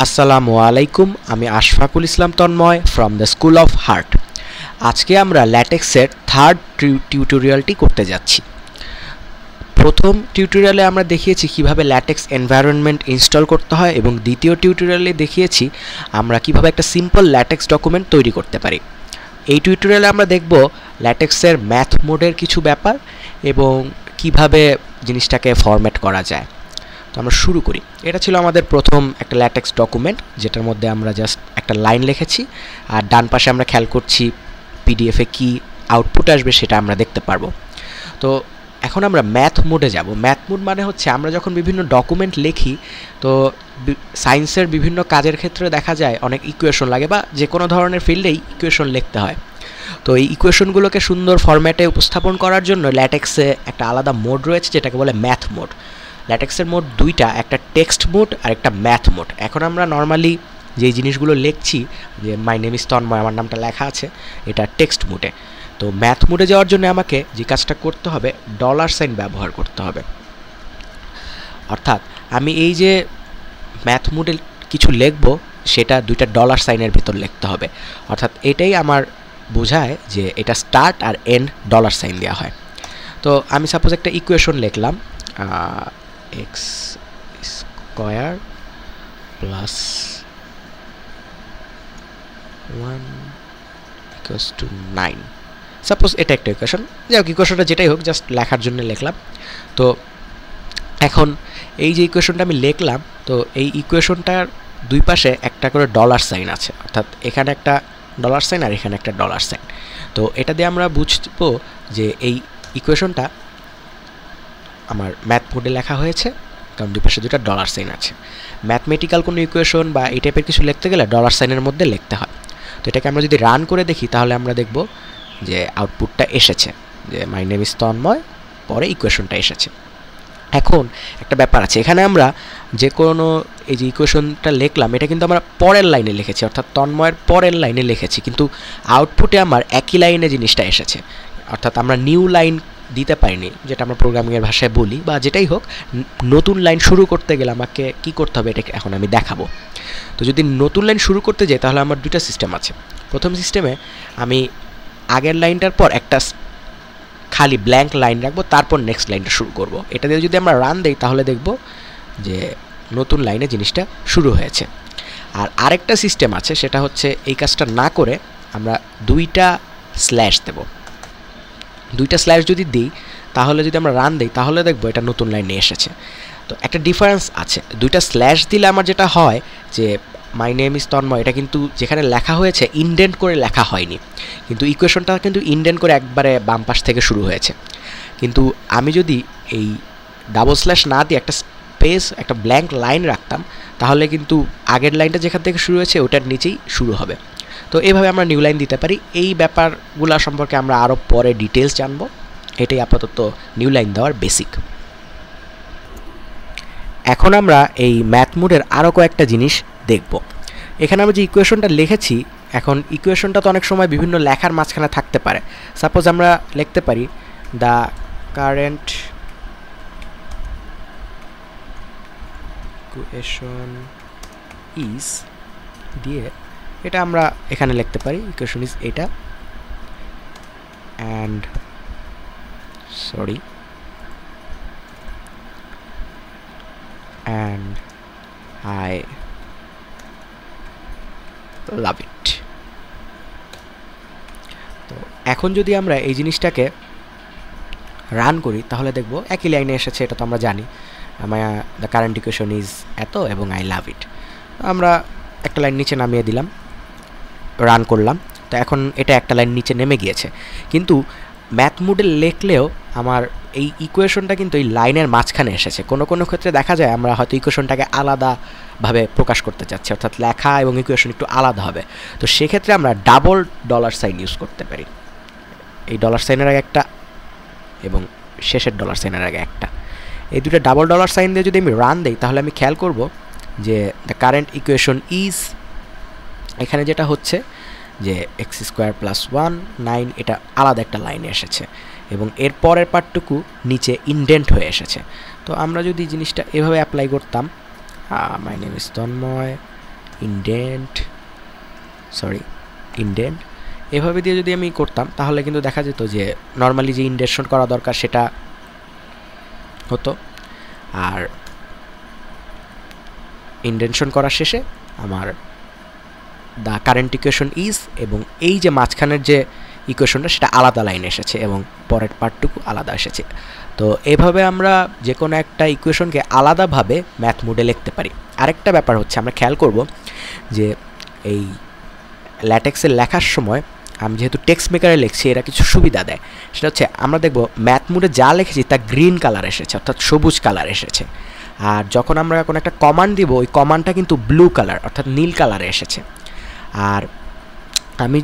আসসালামু আলাইকুম, আমি Ashfakul Islam Tanmoy from the school of heart. আজকে আমরা ল্যাটেক্সের থার্ড টিউটোরিয়ালটি করতে যাচ্ছি। প্রথম টিউটোরিয়ালে আমরা দেখিয়েছি কিভাবে ল্যাটেক্স এনভায়রনমেন্ট ইনস্টল করতে হয় এবং দ্বিতীয় টিউটোরিয়ালে দেখিয়েছি আমরা কিভাবে একটা সিম্পল ল্যাটেক্স ডকুমেন্ট তৈরি করতে পারি। এই টিউটোরিয়ালে আমরা দেখব ল্যাটেক্সের ম্যাথ মোডের কিছু ব্যাপার এবং কিভাবে জিনিসটাকে ফরম্যাট করা যায়। তো আমরা শুরু করি। এটা ছিল আমাদের প্রথম একটা ল্যাটেক্স ডকুমেন্ট, যেটার মধ্যে আমরা জাস্ট একটা লাইন লিখেছি, আর ডান পাশে আমরা খেয়াল করছি পিডিএফে কি আউটপুট আসবে সেটা আমরা দেখতে পারবো। তো এখন আমরা ম্যাথ মোডে যাব। ম্যাথ মোড মানে হচ্ছে আমরা যখন বিভিন্ন ডকুমেন্ট লিখি, তো সায়েন্সের বিভিন্ন কাজের ক্ষেত্রে দেখা যায় অনেক ইকুয়েশন লাগে, বা যে কোনো ধরনের ফিল্ডেই ইকুয়েশন লিখতে হয়। তো এই ইকুয়েশনগুলোকে সুন্দর ফরম্যাটে উপস্থাপন করার জন্য ল্যাটেক্সে একটা আলাদা মোড রয়েছে, যেটাকে বলে ম্যাথ মোড। ল্যাটেক্সের মোড দুইটা, একটা টেক্সট মোড আর একটা ম্যাথ মোড। এখন আমরা নর্মালি যেই জিনিসগুলো লিখছি, যে মাই নেম ইজ তন্ময়, আমার নামটা লেখা আছে, এটা টেক্সট মোডে। তো ম্যাথ মোডে যাওয়ার জন্য আমাকে যে কাজটা করতে হবে, ডলার সাইন ব্যবহার করতে হবে। অর্থাৎ আমি এই যে ম্যাথ মোডে কিছু লিখব, সেটা দুইটা ডলার সাইনের ভিতর লিখতে হবে। অর্থাৎ এটাই আমার বোঝায় যে এটা start R and dollar sign দেওয়া হয়। তো আমি সাপোজ একটা ইকুয়েশন লিখলাম, x square plus 1 equals to 9। Suppose এটা একটা ইকুয়েশন, যাই হোক ইকুয়েশনটা যেটাই হোক, জাস্ট লেখার জন্য লিখলাম। তো এখন এই যে ইকুয়েশনটা আমি লিখলাম, তো এই ইকুয়েশনটার দুই পাশে একটা করে ডলার সাইন আছে, অর্থাৎ এখানে একটা ডলার সাইন আর এখানে একটা ডলার সাইন। তো এটা দিয়ে আমরা বুঝবো যে এই ইকুয়েশনটা আমার ম্যাথ মোডে লেখা হয়েছে, কারণ দুই পাশে দুইটা ডলার সাইন আছে। ম্যাথমেটিক্যাল কোনো ইকুয়েশন বা এই টাইপের কিছু লিখতে গেলে ডলার সাইনের মধ্যে লিখতে হয়। তো এটাকে আমরা যদি রান করে দেখি, তাহলে আমরা দেখব যে আউটপুটটা এসেছে, যে মাই নেম ইজ তন্ময়, পরে ইকুয়েশনটা এসেছে। এখন একটা ব্যাপার আছে, এখানে আমরা যে কোনো এই যে ইকুয়েশনটা লিখলাম, এটা কিন্তু আমরা পরের লাইনে লিখেছি, অর্থাৎ তন্ময়ের পরের লাইনে লিখেছি, কিন্তু আউটপুটে আমার একই লাইনে জিনিসটা এসেছে। অর্থাৎ আমরা নিউ লাইন দিতে পারিনি, যেটা আমরা প্রোগ্রামিংয়ের ভাষায় বলি, বা যেটাই হোক, নতুন লাইন শুরু করতে গেলে আমাকে কী করতে হবে, এটাকে এখন আমি দেখাবো। তো যদি নতুন লাইন শুরু করতে যাই, তাহলে আমার দুইটা সিস্টেম আছে। প্রথম সিস্টেমে আমি আগের লাইনটার পর একটা খালি ব্ল্যাঙ্ক লাইন রাখবো, তারপর নেক্সট লাইনটা শুরু করব। এটা দিয়ে যদি আমরা রান দেই, তাহলে দেখব যে নতুন লাইনে জিনিসটা শুরু হয়েছে। আর আরেকটা সিস্টেম আছে, সেটা হচ্ছে এই কাজটা না করে আমরা দুইটা স্ল্যাশ দেব। দুইটা স্ল্যাশ যদি দিই, তাহলে যদি আমরা রান দিই, তাহলে দেখব এটা নতুন লাইনে এসেছে। তো একটা ডিফারেন্স আছে, দুইটা স্ল্যাশ দিলে আমার যেটা হয় যে মাই নেম ইজ তন্ময়, এটা কিন্তু যেখানে লেখা হয়েছে ইনডেন্ট করে লেখা হয়নি, কিন্তু ইকুয়েশনটা কিন্তু ইনডেন্ট করে একবারে বাম পাশ থেকে শুরু হয়েছে। কিন্তু আমি যদি এই ডাবল স্ল্যাশ না দিয়ে একটা স্পেস, একটা ব্ল্যাঙ্ক লাইন রাখতাম, তাহলে কিন্তু আগের লাইনটা যেখান থেকে শুরু হয়েছে ওটার নিচেই শুরু হবে। তো এইভাবে আমরা নিউ লাইন দিতে পারি। এই ব্যাপারগুলো সম্পর্কে আমরা আরও পরে ডিটেলস জানবো। এটাই আপাতত নিউ লাইন দেওয়ার বেসিক। এখন আমরা এই ম্যাথ মোডের আরও কয়েকটা জিনিস দেখব। এখানে আমি যে ইকুয়েশনটা লিখেছি, এখন ইকুয়েশনটা তো অনেক সময় বিভিন্ন লেখার মাঝখানে থাকতে পারে। সাপোজ আমরা লিখতে পারি দ্য কারেন্ট ইকুয়েশন ইজ দিয়ে, এটা আমরা এখানে লিখতে পারি ইকুয়েশন ইজ এটা, and sorry and I love it. তো এখন যদি আমরা এই জিনিসটাকে রান করি, তাহলে দেখব একই লাইনে এসেছে। এটা তো আমরা জানি, দ্য কারেন্ট ইকুয়েশন ইজ এত এবং আই লাভ ইট। আমরা একটা লাইন নিচে নামিয়ে দিলাম, রান করলাম। তো এখন এটা একটা লাইন নিচে নেমে গিয়েছে, কিন্তু ম্যাথ মোডে লিখলেও আমার এই ইকুয়েশনটা কিন্তু এই লাইনের মাঝখানে এসেছে। কোনো কোনো ক্ষেত্রে দেখা যায় আমরা হয়তো ইকুয়েশনটাকে আলাদাভাবে প্রকাশ করতে চাচ্ছি, অর্থাৎ লেখা এবং ইকুয়েশন একটু আলাদা হবে। তো সেক্ষেত্রে আমরা ডাবল ডলার সাইন ইউজ করতে পারি। এই ডলার সাইনের আগে একটা এবং শেষের ডলার সাইনের আগে একটা, এই দুটো ডাবল ডলার সাইন দিয়ে যদি আমি রান দিই, তাহলে আমি খেয়াল করব যে দ্য কারেন্ট ইকুয়েশন ইজ, এখানে যেটা হচ্ছে যে এক্স স্কোয়ার প্লাস 1 9, এটা আলাদা একটা লাইনে এসেছে এবং এর পরের পার্টটুকু নিচে ইনডেন্ট হয়ে এসেছে। তো আমরা যদি জিনিসটা এভাবে অ্যাপ্লাই করতাম, my name is Tanmay indent এভাবে দিয়ে যদি আমি করতাম তাহলে কিন্তু দেখা যেত যে নর্মালি যে ইন্ডেন্টেশন করা দরকার সেটা হতো, আর ইন্ডেন্টেশন করার শেষে আমার দ্য কারেন্ট ইকুয়েশন ইজ এবং এই যে মাঝখানের যে ইকুয়েশনটা সেটা আলাদা লাইনে এসেছে এবং পরের পার্টটুকু আলাদা এসেছে। তো এভাবে আমরা যে কোনো একটা ইকুয়েশনকে আলাদাভাবে ম্যাথ মোডে লিখতে পারি। আরেকটা ব্যাপার হচ্ছে আমরা খেয়াল করব যে এই ল্যাটেক্সে লেখার সময় আমি যেহেতু টেক্সট মেকারে লিখছি এরা কিছু সুবিধা দেয়, সেটা হচ্ছে আমরা দেখব ম্যাথ মোডে যা লিখেছি তা গ্রিন কালার এসেছে, অর্থাৎ সবুজ কালার এসেছে, আর যখন আমরা কোনো একটা কমান্ড দিব ওই কমান্ডটা কিন্তু ব্লু কালার অর্থাৎ নীল কালারে এসেছে। আর আমি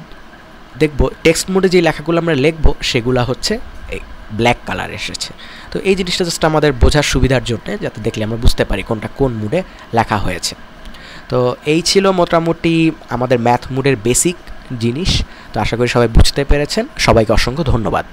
দেখব টেক্সট মোডে যে লেখাগুলো আমরা লিখব সেগুলো হচ্ছে এই ব্ল্যাক কালার এসেছে। তো এই জিনিসটা জাস্ট আমাদের বোঝার সুবিধার জন্য, যাতে দেখলে আমরা বুঝতে পারি কোনটা কোন মুডে লেখা হয়েছে। তো এই ছিল মোটামুটি আমাদের ম্যাথ মুডের বেসিক জিনিস। তো আশা করি সবাই বুঝতে পেরেছেন। সবাইকে অসংখ্য ধন্যবাদ।